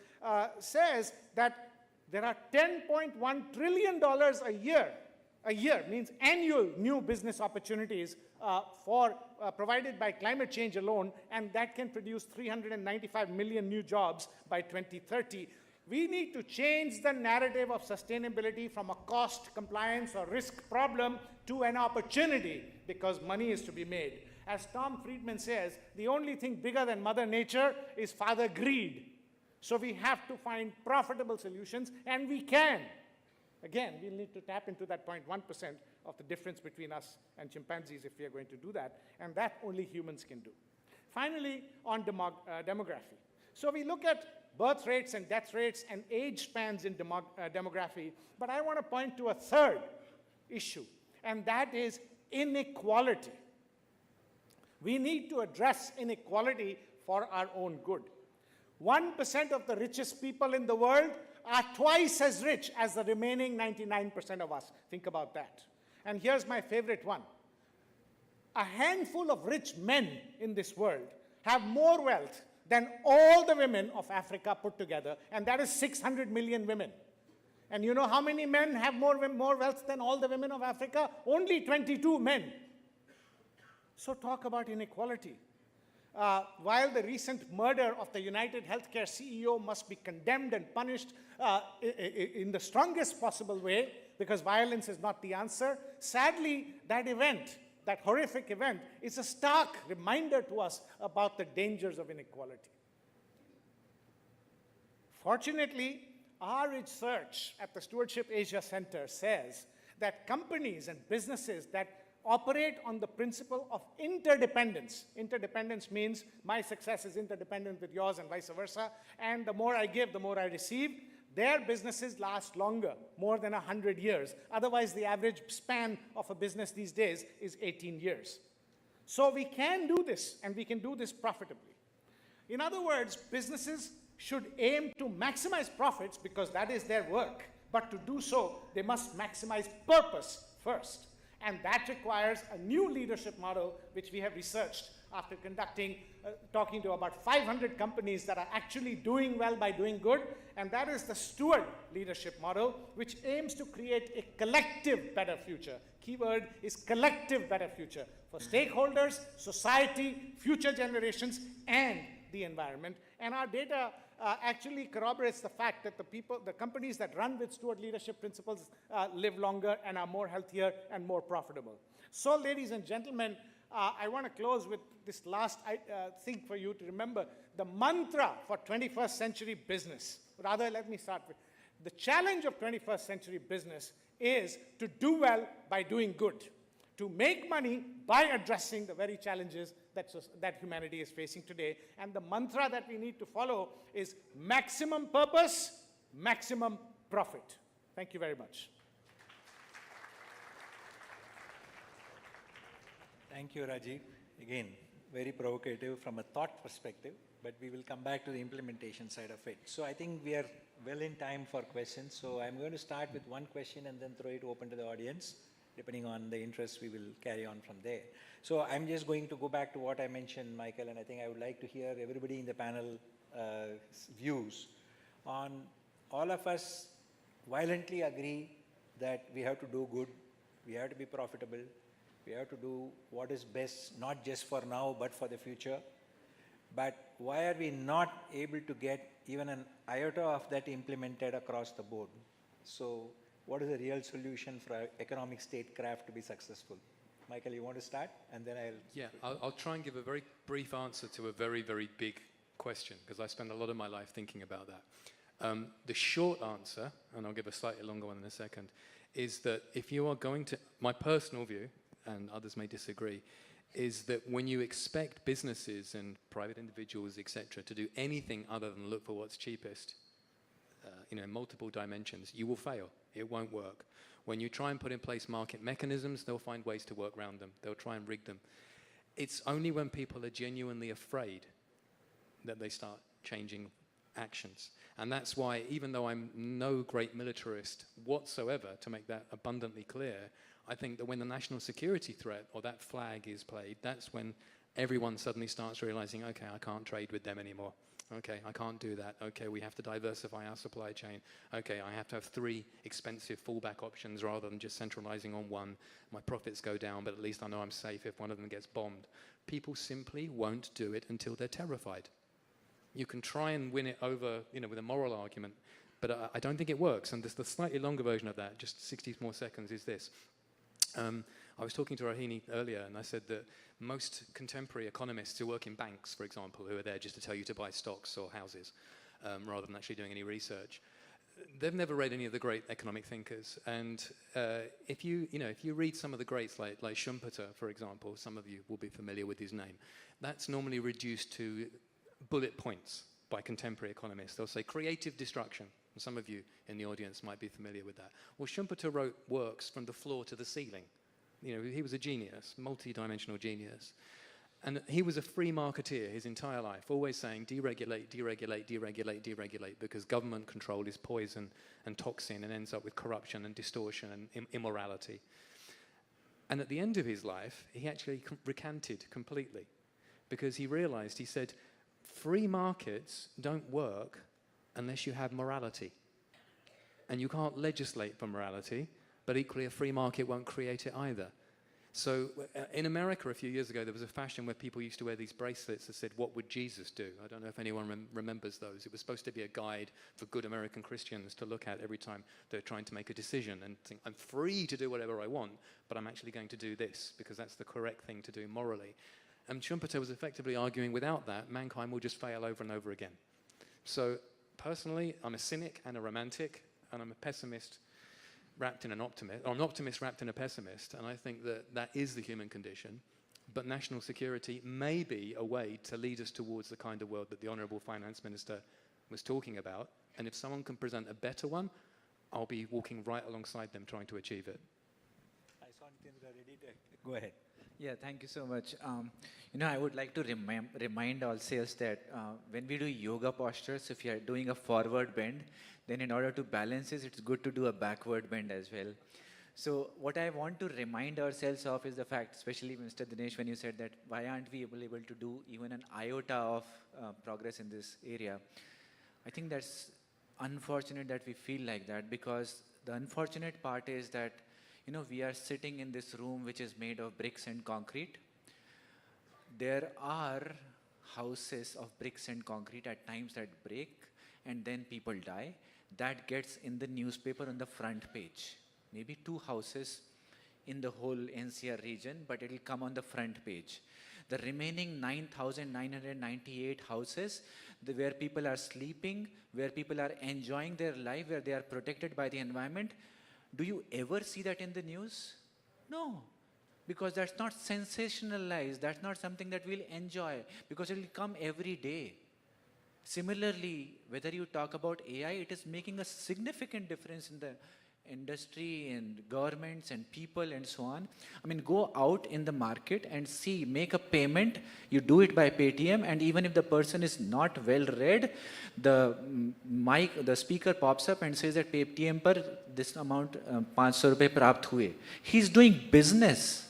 says that There are $10.1 trillion a year. A year means annual new business opportunities provided by climate change alone, and that can produce 395 million new jobs by 2030. We need to change the narrative of sustainability from a cost, compliance, or risk problem to an opportunity, because money is to be made. As Tom Friedman says, the only thing bigger than Mother Nature is Father Greed. So we have to find profitable solutions, and we can. Again, we'll need to tap into that 0.1% of the difference between us and chimpanzees if we are going to do that, and that only humans can do. Finally, on demography. So we look at birth rates and death rates and age spans in demography, but I want to point to a third issue, and that is inequality. We need to address inequality for our own good. 1% of the richest people in the world are twice as rich as the remaining 99% of us. Think about that. And here's my favorite one. A handful of rich men in this world have more wealth than all the women of Africa put together, and that is 600 million women. And you know how many men have more wealth than all the women of Africa? Only 22 men. So talk about inequality. While the recent murder of the United Healthcare CEO must be condemned and punished in the strongest possible way, because violence is not the answer, sadly, that event, that horrific event, is a stark reminder to us about the dangers of inequality. Fortunately, our research at the Stewardship Asia Center says that companies and businesses that operate on the principle of interdependence. Interdependence means my success is interdependent with yours and vice versa, and the more I give, the more I receive. Their businesses last longer, more than 100 years. Otherwise, the average span of a business these days is 18 years. So we can do this, and we can do this profitably. In other words, businesses should aim to maximize profits because that is their work. But to do so, they must maximize purpose first. And that requires a new leadership model, which we have researched after talking to about 500 companies that are actually doing well by doing good. And that is the steward leadership model, which aims to create a collective better future. Keyword is collective better future for stakeholders, society, future generations, and the environment. And our data actually corroborates the fact that the companies that run with steward leadership principles live longer and are more healthier and more profitable. So, ladies and gentlemen, I want to close with this last thing for you to remember. The mantra for 21st century business, rather let me start with, the challenge of 21st century business is to do well by doing good, to make money by addressing the very challenges that humanity is facing today. And the mantra that we need to follow is maximum purpose, maximum profit. Thank you very much. Thank you, Rajiv. Again, very provocative from a thought perspective, but we will come back to the implementation side of it. So I think we are well in time for questions. So I'm going to start with one question and then throw it open to the audience. Depending on the interest, we will carry on from there. So I'm just going to go back to what I mentioned, Michael, and I think I would like to hear everybody in the panel views on all of us violently agree that we have to do good, we have to be profitable, we have to do what is best, not just for now, but for the future. But why are we not able to get even an iota of that implemented across the board? So what is the real solution for economic statecraft to be successful? Michael, you want to start? And then I'll try and give a very brief answer to a very, very big question, because I spend a lot of my life thinking about that. The short answer, and I'll give a slightly longer one in a second, is that if you are going to, my personal view, and others may disagree, is that when you expect businesses and private individuals, etc., to do anything other than look for what's cheapest, in multiple dimensions, you will fail. It won't work. When you try and put in place market mechanisms, they'll find ways to work around them. They'll try and rig them. It's only when people are genuinely afraid that they start changing actions. And that's why, even though I'm no great militarist whatsoever, to make that abundantly clear, I think that when the national security threat or that flag is played, that's when everyone suddenly starts realizing, okay, I can't trade with them anymore. Okay, I can't do that. Okay, we have to diversify our supply chain. Okay, I have to have 3 expensive fallback options rather than just centralizing on one. My profits go down, but at least I know I'm safe if one of them gets bombed. People simply won't do it until they're terrified. You can try and win it over, with a moral argument, but I don't think it works. And the slightly longer version of that, just 60 more seconds, is this. I was talking to Rohini earlier, and I said that most contemporary economists who work in banks, for example, who are there just to tell you to buy stocks or houses, rather than actually doing any research, they've never read any of the great economic thinkers. And if you read some of the greats like Schumpeter, for example, some of you will be familiar with his name, that's normally reduced to bullet points by contemporary economists. They'll say creative destruction. And some of you in the audience might be familiar with that. Well, Schumpeter wrote works from the floor to the ceiling. He was a genius, multi-dimensional genius. And he was a free marketeer his entire life, always saying deregulate, deregulate, deregulate, deregulate, because government control is poison and toxin and ends up with corruption and distortion and immorality. And at the end of his life, he actually recanted completely, because he realized, he said, free markets don't work unless you have morality. And you can't legislate for morality, but equally a free market won't create it either. So in America a few years ago, there was a fashion where people used to wear these bracelets that said, "What would Jesus do?" I don't know if anyone remembers those. It was supposed to be a guide for good American Christians to look at every time they're trying to make a decision and think, I'm free to do whatever I want, but I'm actually going to do this because that's the correct thing to do morally. And Schumpeter was effectively arguing, without that, mankind will just fail over and over again. So personally, I'm a cynic and a romantic, and I'm a pessimist wrapped in an optimist, or an optimist wrapped in a pessimist, and I think that that is the human condition. But national security may be a way to lead us towards the kind of world that the Honourable Finance Minister was talking about, and if someone can present a better one, I'll be walking right alongside them trying to achieve it. I saw Nitendra ready to go ahead. Yeah, thank you so much. I would like to remind ourselves that when we do yoga postures, if you are doing a forward bend, then in order to balance it, it's good to do a backward bend as well. So what I want to remind ourselves of is the fact, especially Mr. Dinesh, when you said that why aren't we able to do even an iota of progress in this area? I think that's unfortunate that we feel like that, because the unfortunate part is that we are sitting in this room which is made of bricks and concrete. There are houses of bricks and concrete at times that break and then people die. That gets in the newspaper on the front page. Maybe 2 houses in the whole NCR region, but it will come on the front page. The remaining 9,998 houses where people are sleeping, where people are enjoying their life, where they are protected by the environment, do you ever see that in the news? No, because that's not sensationalized. That's not something that we'll enjoy, because it will come every day. Similarly, whether you talk about AI, it is making a significant difference in the industry and governments and people and so on. I mean, go out in the market and see, make a payment, you do it by Paytm, and even if the person is not well read, the speaker pops up and says that Paytm par this amount, 500 rupees prapt hue. He's doing business.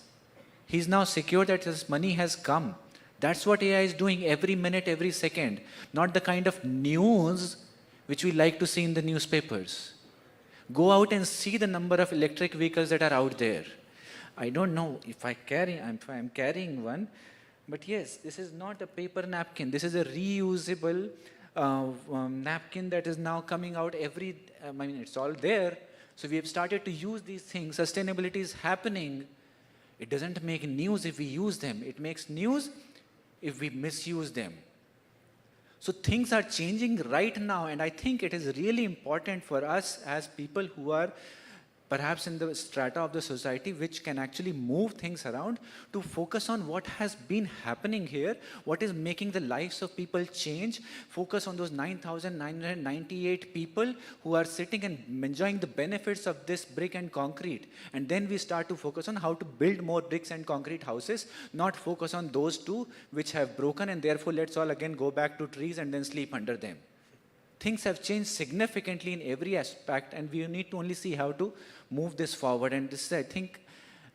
He's now secure that his money has come. That's what AI is doing every minute, every second. Not the kind of news which we like to see in the newspapers. Go out and see the number of electric vehicles that are out there. I don't know if I'm carrying one, but yes, this is not a paper napkin. This is a reusable napkin that is now coming out it's all there. So we have started to use these things. Sustainability is happening. It doesn't make news if we use them. It makes news if we misuse them. So things are changing right now, and I think it is really important for us as people who are perhaps in the strata of the society which can actually move things around to focus on what has been happening here, what is making the lives of people change, focus on those 9,998 people who are sitting and enjoying the benefits of this brick and concrete. And then we start to focus on how to build more bricks and concrete houses, not focus on those 2 which have broken, and therefore let's all again go back to trees and then sleep under them. Things have changed significantly in every aspect, and we need to only see how to move this forward. And this is, I think,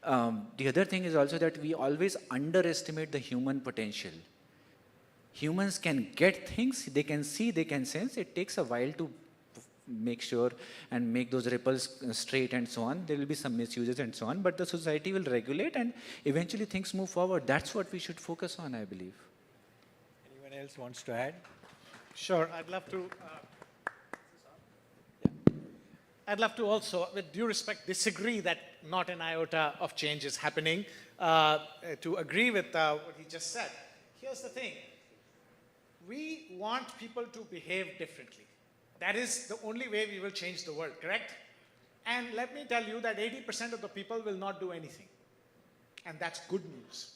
the other thing is also that we always underestimate the human potential. humans can get things, they can see, they can sense. It takes a while to make sure and make those ripples straight and so on. There will be some misuses and so on, but the society will regulate and eventually things move forward. That's what we should focus on, I believe. Anyone else wants to add? Sure, I'd love to. I'd love to also, with due respect, disagree that not an iota of change is happening. To agree with what he just said. Here's the thing. We want people to behave differently. That is the only way we will change the world, correct? And let me tell you that 80% of the people will not do anything. And that's good news.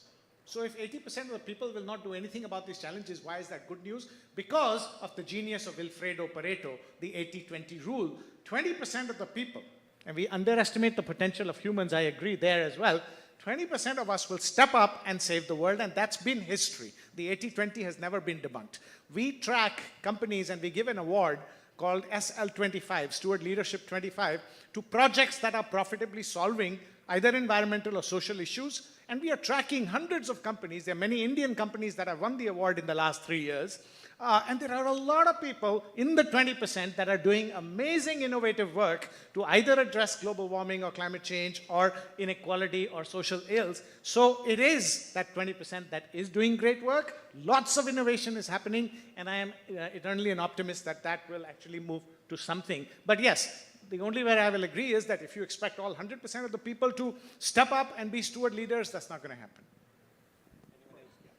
So if 80% of the people will not do anything about these challenges, why is that good news? Because of the genius of Wilfredo Pareto, the 80-20 rule, 20% of the people, and we underestimate the potential of humans, I agree there as well, 20% of us will step up and save the world, and that's been history. The 80-20 has never been debunked. We track companies and we give an award called SL25, Steward Leadership 25, to projects that are profitably solving either environmental or social issues. And we are tracking hundreds of companies. There are many Indian companies that have won the award in the last 3 years. And there are a lot of people in the 20% that are doing amazing innovative work to either address global warming or climate change or inequality or social ills. So it is that 20% that is doing great work. Lots of innovation is happening, and I am eternally an optimist that that will actually move to something. But yes, the only way I will agree is that if you expect all 100% of the people to step up and be steward leaders, that's not going to happen.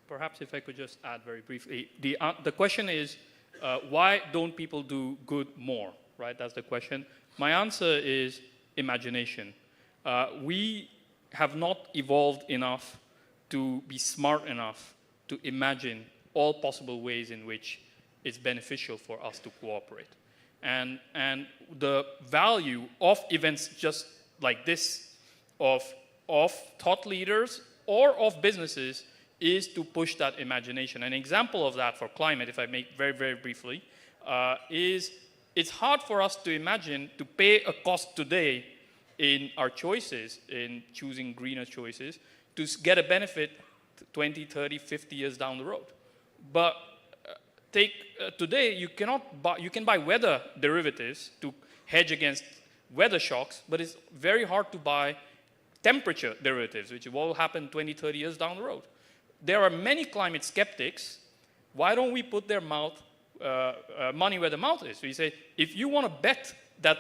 Perhaps if I could just add very briefly, the question is, why don't people do good more, right? That's the question. My answer is imagination. We have not evolved enough to be smart enough to imagine all possible ways in which it's beneficial for us to cooperate. And the value of events just like this, of thought leaders or of businesses, is to push that imagination. An example of that for climate, if I make very, very briefly, is it's hard for us to imagine to pay a cost today in our choices, in choosing greener choices, to get a benefit 20, 30, 50 years down the road. But today, you can buy weather derivatives to hedge against weather shocks, but it's very hard to buy temperature derivatives, which will happen 20, 30 years down the road. There are many climate skeptics. Why don't we put their money where the mouth is? We say, if you want to bet that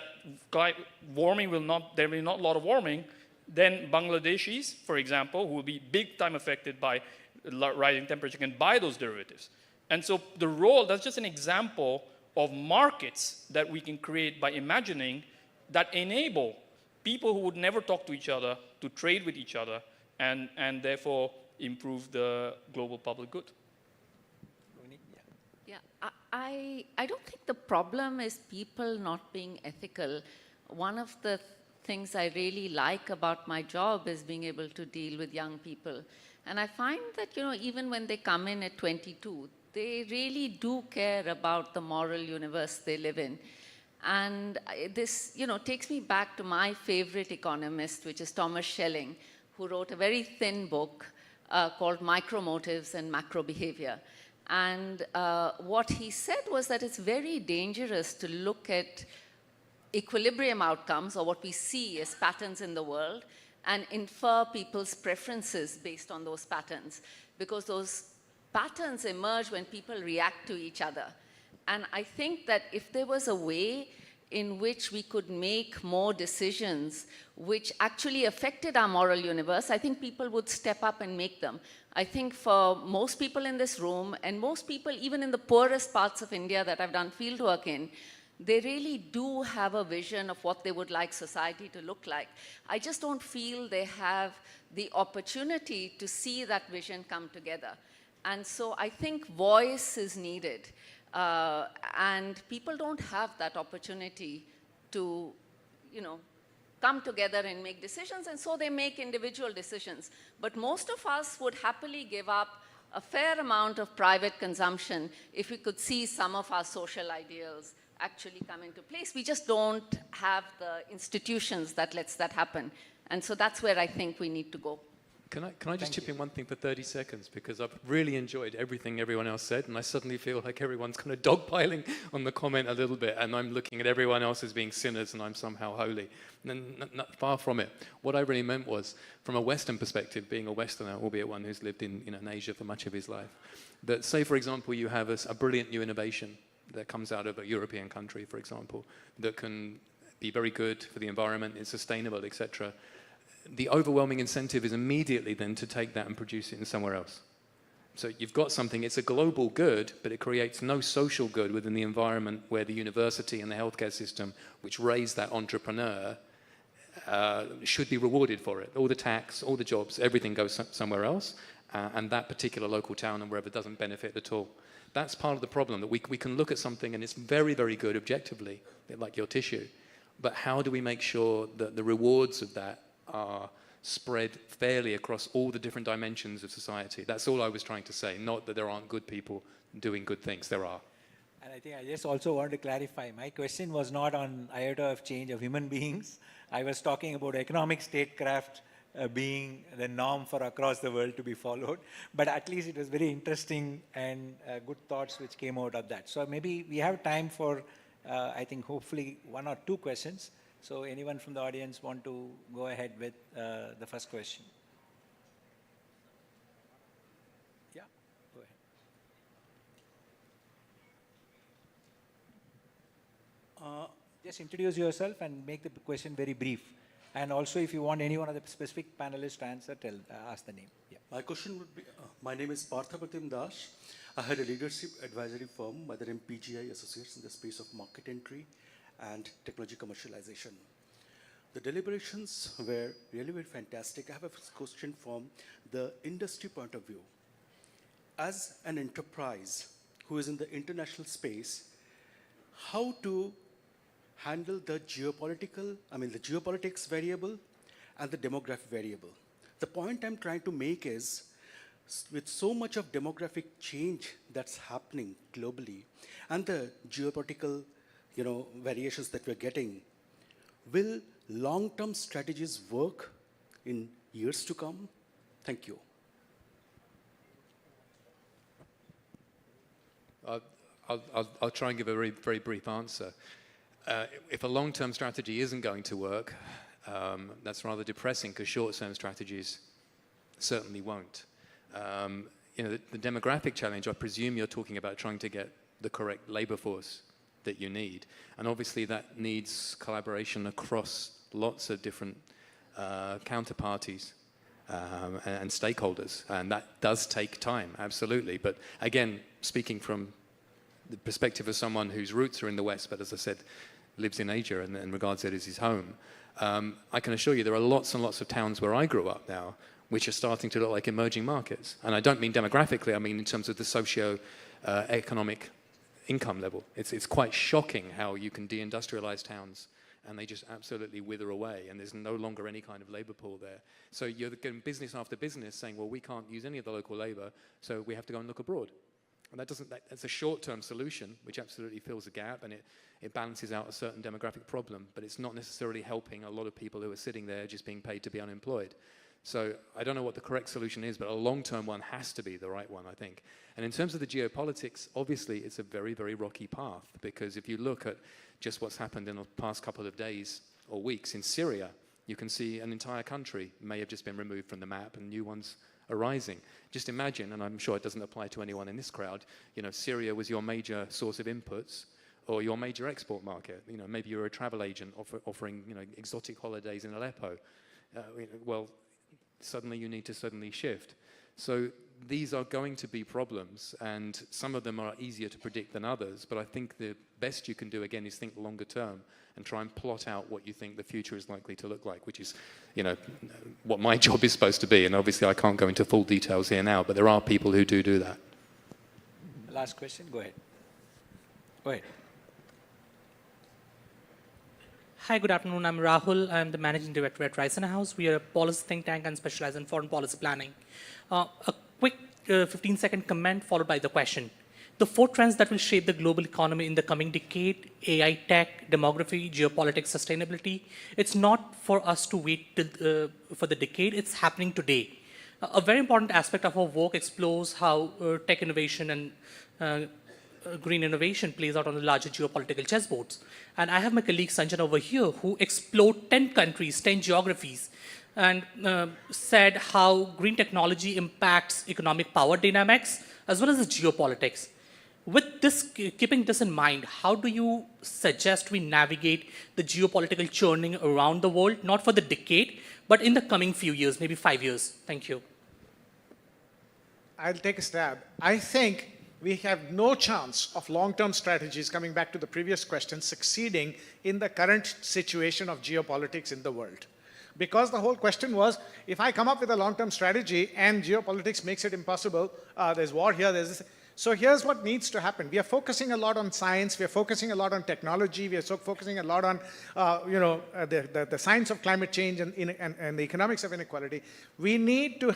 warming there will not a lot of warming, then Bangladeshis, for example, who will be big time affected by rising temperature, can buy those derivatives. And so that's just an example of markets that we can create by imagining that enable people who would never talk to each other to trade with each other and therefore improve the global public good. Yeah, I don't think the problem is people not being ethical. One of the things I really like about my job is being able to deal with young people. And I find that, even when they come in at 22, they really do care about the moral universe they live in. And this, takes me back to my favorite economist, which is Thomas Schelling, who wrote a very thin book called Micromotives and Macro Behavior. And what he said was that it's very dangerous to look at equilibrium outcomes, or what we see as patterns in the world, and infer people's preferences based on those patterns, because those patterns emerge when people react to each other. And I think that if there was a way in which we could make more decisions which actually affected our moral universe, I think people would step up and make them. I think for most people in this room, and most people even in the poorest parts of India that I've done field work in, they really do have a vision of what they would like society to look like. I just don't feel they have the opportunity to see that vision come together. And so I think voice is needed. And people don't have that opportunity to, come together and make decisions, and so they make individual decisions. But most of us would happily give up a fair amount of private consumption if we could see some of our social ideals actually come into place. We just don't have the institutions that lets that happen. And so that's where I think we need to go. Can I just chip in one thing for 30 seconds? Because I've really enjoyed everything everyone else said, and I suddenly feel like everyone's kind of dogpiling on the comment a little bit, and I'm looking at everyone else as being sinners, and I'm somehow holy. Far from it. What I really meant was, from a Western perspective, being a Westerner, albeit one who's lived in Asia for much of his life, that say, for example, you have a brilliant new innovation that comes out of a European country, for example, that can be very good for the environment, it's sustainable, etc. The overwhelming incentive is immediately then to take that and produce it in somewhere else. So you've got something, it's a global good, but it creates no social good within the environment where the university and the healthcare system, which raised that entrepreneur, should be rewarded for it. All the tax, all the jobs, everything goes somewhere else, and that particular local town and wherever doesn't benefit at all. That's part of the problem, that we can look at something and it's very, very good objectively, like your tissue, but how do we make sure that the rewards of that are spread fairly across all the different dimensions of society? That's all I was trying to say, not that there aren't good people doing good things. There are. And I think I just also want to clarify, my question was not on iota of change of human beings. I was talking about economic statecraft being the norm for across the world to be followed. But at least it was very interesting and good thoughts which came out of that. So maybe we have time for, I think, hopefully 1 or 2 questions. So anyone from the audience want to go ahead with the first question? Yeah, go ahead. Just introduce yourself and make the question very brief. And also, if you want any one of the specific panelists to answer, ask the name. Yeah. My question would be, my name is Parthapratim Das. I had a leadership advisory firm by the name PGI Associates in the space of market entry and technology commercialization. The deliberations were really very fantastic. I have a question from the industry point of view. As an enterprise who is in the international space, how to handle the geopolitics variable and the demographic variable. The point I'm trying to make is, with so much of demographic change that's happening globally and the geopolitical variations that we're getting, will long-term strategies work in years to come? Thank you. I'll try and give a very, very brief answer. If a long-term strategy isn't going to work, that's rather depressing, because short-term strategies certainly won't. The demographic challenge, I presume you're talking about trying to get the correct labor force that you need. And obviously that needs collaboration across lots of different counterparties and stakeholders. And that does take time, absolutely. But again, speaking from the perspective of someone whose roots are in the West, but as I said, lives in Asia and regards it as his home, I can assure you there are lots and lots of towns where I grew up now which are starting to look like emerging markets. And I don't mean demographically, I mean in terms of the socio-economic income level. It's quite shocking how you can deindustrialize towns and they just absolutely wither away, and there's no longer any kind of labor pool there. So you're getting business after business saying, well, we can't use any of the local labor, so we have to go and look abroad. And that's a short-term solution, which absolutely fills a gap, and it balances out a certain demographic problem, but it's not necessarily helping a lot of people who are sitting there just being paid to be unemployed. So I don't know what the correct solution is, but a long-term one has to be the right one, I think. And in terms of the geopolitics, obviously it's a very, very rocky path, because if you look at just what's happened in the past couple of days or weeks in Syria, you can see an entire country may have just been removed from the map and new ones arising. Just imagine, and I'm sure it doesn't apply to anyone in this crowd, Syria was your major source of inputs or your major export market. Maybe you're a travel agent offering exotic holidays in Aleppo. Well, suddenly you need to shift. So these are going to be problems, and some of them are easier to predict than others, but I think the best you can do, again, is think longer term and try and plot out what you think the future is likely to look like, which is, what my job is supposed to be. And obviously I can't go into full details here now, but there are people who do that. Last question, go ahead. Go ahead. Hi, good afternoon. I'm Rahul. I'm the Managing Director at Rice & House. We are a policy think tank and specialize in foreign policy planning. A quick 15-second comment followed by the question. The 4 trends that will shape the global economy in the coming decade: AI, tech, demography, geopolitics, sustainability. It's not for us to wait for the decade. It's happening today. A very important aspect of our work explores how tech innovation and green innovation plays out on the larger geopolitical chessboards. And I have my colleague Sanjan over here who explored 10 countries, 10 geographies, and said how green technology impacts economic power dynamics as well as the geopolitics. With this, keeping this in mind, how do you suggest we navigate the geopolitical churning around the world, not for the decade, but in the coming few years, maybe 5 years? Thank you. I'll take a stab. I think we have no chance of long-term strategies, coming back to the previous question, succeeding in the current situation of geopolitics in the world. Because the whole question was, if I come up with a long-term strategy and geopolitics makes it impossible, there's war here, there's this. So here's what needs to happen. We are focusing a lot on science. We are focusing a lot on technology. We are focusing a lot on, the science of climate change and the economics of inequality. We need to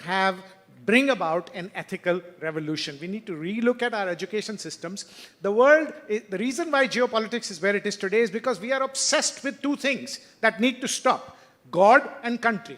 bring about an ethical revolution. We need to relook at our education systems. The reason why geopolitics is where it is today is because we are obsessed with two things that need to stop: God and country.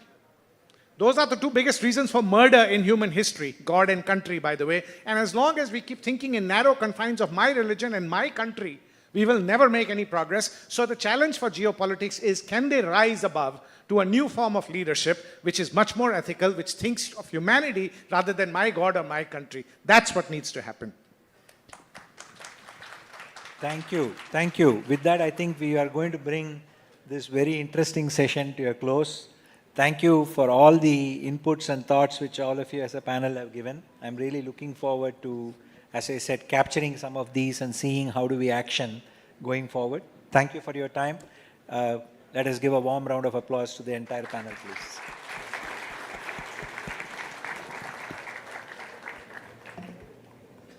Those are the two biggest reasons for murder in human history, God and country, by the way. And as long as we keep thinking in narrow confines of my religion and my country, we will never make any progress. So the challenge for geopolitics is, can they rise above to a new form of leadership, which is much more ethical, which thinks of humanity rather than my God or my country? That's what needs to happen. Thank you. Thank you. With that, I think we are going to bring this very interesting session to a close. Thank you for all the inputs and thoughts which all of you as a panel have given. I'm really looking forward to, as I said, capturing some of these and seeing how do we action going forward. Thank you for your time. Let us give a warm round of applause to the entire panel, please.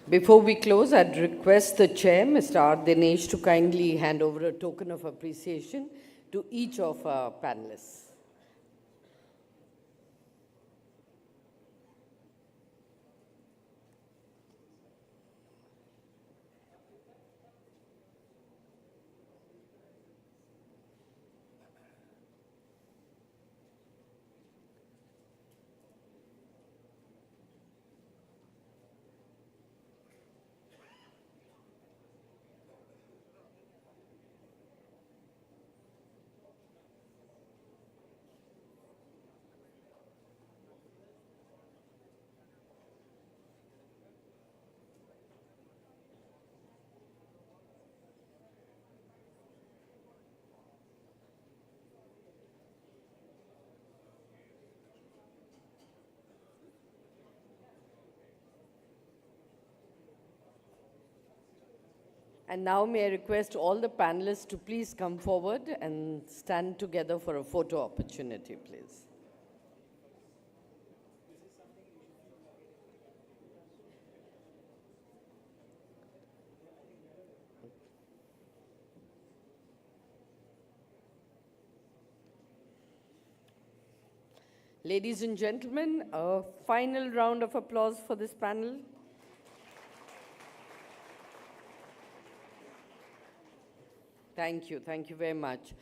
Before we close, I'd request the chair, Mr. R. Dinesh, to kindly hand over a token of appreciation to each of our panelists. And now may I request all the panelists to please come forward and stand together for a photo opportunity, please. Ladies and gentlemen, a final round of applause for this panel. Thank you very much.